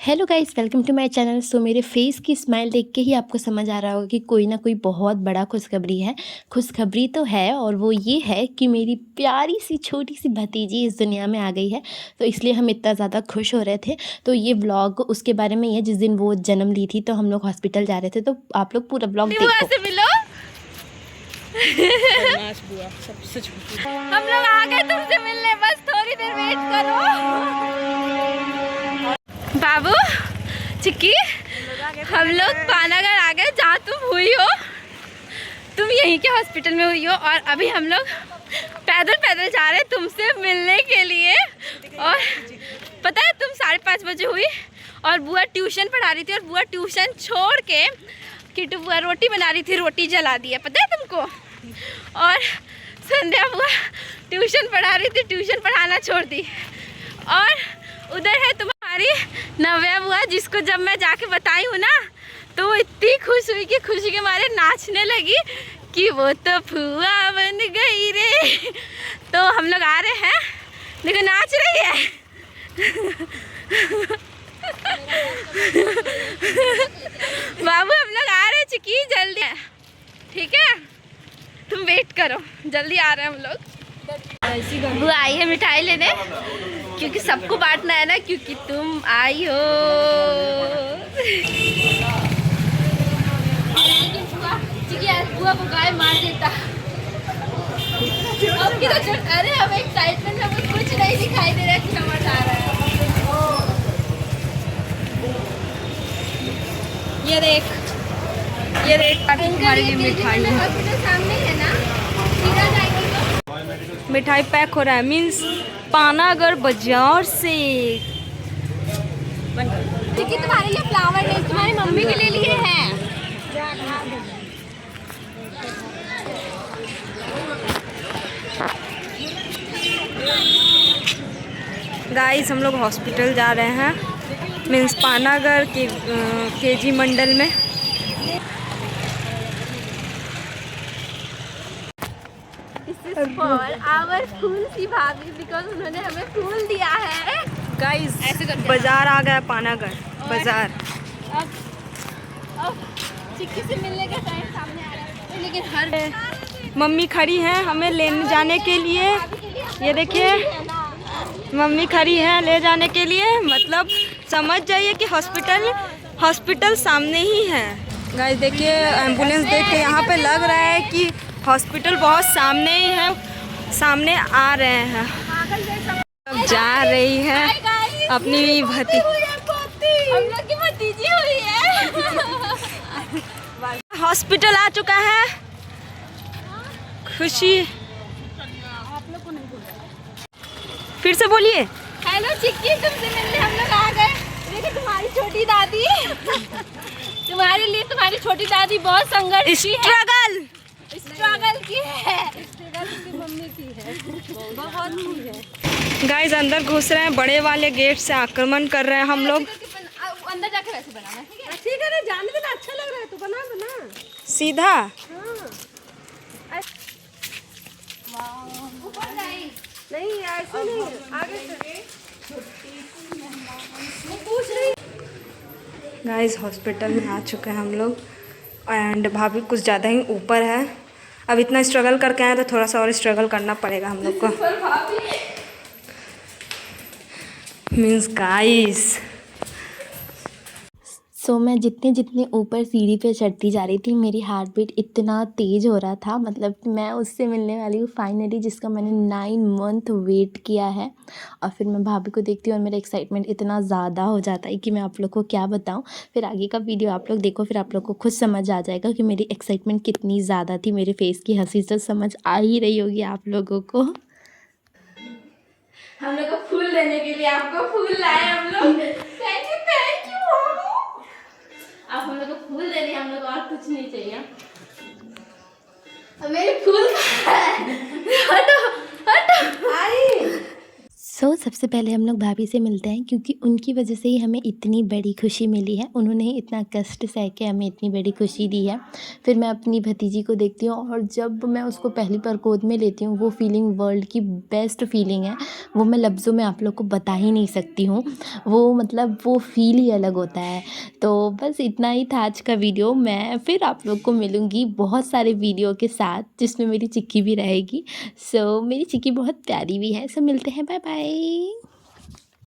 Hello guys, welcome to my channel. So मेरे face की smile देख के ही आपको समझ आ रहा होगा कि कोई ना कोई बहुत बड़ा खुशखबरी है। खुशखबरी तो है, और वो ये है कि मेरी प्यारी सी छोटी सी भतीजी इस दुनिया में आ गई है। तो इसलिए हम इतना ज़्यादा खुश हो रहे थे। तो ये व्लॉग उसके बारे में ही है, जिस दिन वो जन्म ली थी। तो हम लोग हॉस्पिटल जा रहे थे, तो आप लोग पूरा व्लॉग देखो। हम लोग आ गए तुमसे मिलने, बस थोड़ी देर वेट करो। बाबू, चिक्की, हम लोग पानागढ़ आ गए, जहाँ तुम हुई हो। तुम यहीं के हॉस्पिटल में हुई हो, और अभी हम लोग पैदल पैदल जा रहे हैं तुमसे मिलने के लिए। और पता है, तुम 5:30 बजे हुई और बुआ ट्यूशन पढ़ा रही थी, और बुआ ट्यूशन छोड़ के किट्टू बुआ रोटी बना रही थी, रोटी जला दी है, पता है तुमको। और संध्या बुआ ट्यूशन पढ़ा रही थी, ट्यूशन पढ़ाना छोड़ दी। और उधर है तुम्हारी नव्या बुआ, जिसको जब मैं जाके बताई हूँ ना, तो वो इतनी खुश हुई कि खुशी के मारे नाचने लगी कि वो तो फुआ बन गई रे। तो हम लोग आ रहे हैं, देखो नाच रही है। बाबू, हम लोग आ रहे हैं, चिकी जल्दी है, ठीक है, तुम वेट करो, जल्दी आ रहे हैं हम लोग। वो आई है मिठाई लेने, क्योंकि सबको बांटना है ना, क्योंकि तुम आई हो। बुआ को गाय मार देता। अब की तो अरे, अब एक्साइटमेंट में कुछ नहीं दिखाई दे रहा है, समझ आ रहा है। ये देख तुम्हारे लिए मिठाई है। सामने है ना, सीधा जाएगी। मिठाई पैक हो रहा है, मीन्स पानागढ़ बाजार से। क्योंकि तुम्हारे लिए फ्लावर नहीं, तुम्हारी मम्मी के लिए लिए हैं। गाइस, हम लोग हॉस्पिटल जा रहे हैं, मीन्स पानागढ़ के केजी मंडल में। For our फूल सी भाभी, बिकॉज उन्होंने हमें फूल दिया है। गाइस, बाजार आ गया, पानागढ़ बाजार। अब चिक्की से मिलने का टाइम सामने आ रहा है, लेकिन हर मम्मी खड़ी है हमें लेने जाने के लिए। ये देखिए, मम्मी खड़ी है ले जाने के लिए, मतलब समझ जाइए कि हॉस्पिटल सामने ही है। गाइस देखिए, एम्बुलेंस देख के यहाँ पे लग रहा है कि हॉस्पिटल बहुत सामने ही है, सामने आ रहे हैं। अब जा रही है अपनी हम लोग की भतीजी हुई है। हॉस्पिटल आ चुका है, खुशी। फिर से बोलिए। हेलो चिक्की, तुमसे मिलने हम लोग आ गए। देखो तुम्हारी छोटी दादी। तुम्हारे लिए तुम्हारी छोटी दादी बहुत संघर्ष स्ट्रगल की है। मम्मी की है, बहुत की है। गाइस, अंदर घुस रहे हैं, बड़े वाले गेट से आक्रमण कर रहे हैं हम लोग। अंदर जाके वैसे बनाना है, ठीक है ना, जाने देना, अच्छा लग रहा है तो बना देना सीधा। नहीं ऐसे नहीं, आगे से पूछ रही। गाइस, हॉस्पिटल में आ चुके हैं हम लोग, एंड भाभी कुछ ज़्यादा ही ऊपर है। अब इतना स्ट्रगल करके आए तो थोड़ा सा और स्ट्रगल करना पड़ेगा हम लोग को। मीन्स गाइस, सो मैं जितने ऊपर सीढ़ी पे चढ़ती जा रही थी, मेरी हार्ट बीट इतना तेज़ हो रहा था। मतलब मैं उससे मिलने वाली हूँ फाइनली, जिसका मैंने 9 मंथ वेट किया है। और फिर मैं भाभी को देखती हूँ और मेरा एक्साइटमेंट इतना ज़्यादा हो जाता है कि मैं आप लोग को क्या बताऊँ। फिर आगे का वीडियो आप लोग देखो, फिर आप लोग को खुद समझ आ जाएगा कि मेरी एक्साइटमेंट कितनी ज़्यादा थी। मेरे फेस की हंसी तो समझ आ ही रही होगी आप लोगों को। हम लोग को फूल देने के लिए आपको फूल लाए हम लोग। थैंक यू आप हम लोग को फूल दे रही, हम लोग और कुछ नहीं चाहिए। मेरे फूल हटो हटो आई। सो सबसे पहले हम लोग भाभी से मिलते हैं क्योंकि उनकी वजह से ही हमें इतनी बड़ी खुशी मिली है। उन्होंने ही इतना कष्ट सह के हमें इतनी बड़ी खुशी दी है। फिर मैं अपनी भतीजी को देखती हूँ और जब मैं उसको पहली बार गोद में लेती हूँ वो फीलिंग वर्ल्ड की बेस्ट फीलिंग है। वो मैं लफ्ज़ों में आप लोग को बता ही नहीं सकती हूँ। वो मतलब वो फ़ील ही अलग होता है। तो बस इतना ही था आज का वीडियो। मैं फिर आप लोग को मिलूँगी बहुत सारे वीडियो के साथ जिसमें मेरी चिक्की भी रहेगी। सो मेरी चिक्की बहुत प्यारी भी है। सो मिलते हैं, बाय बाय।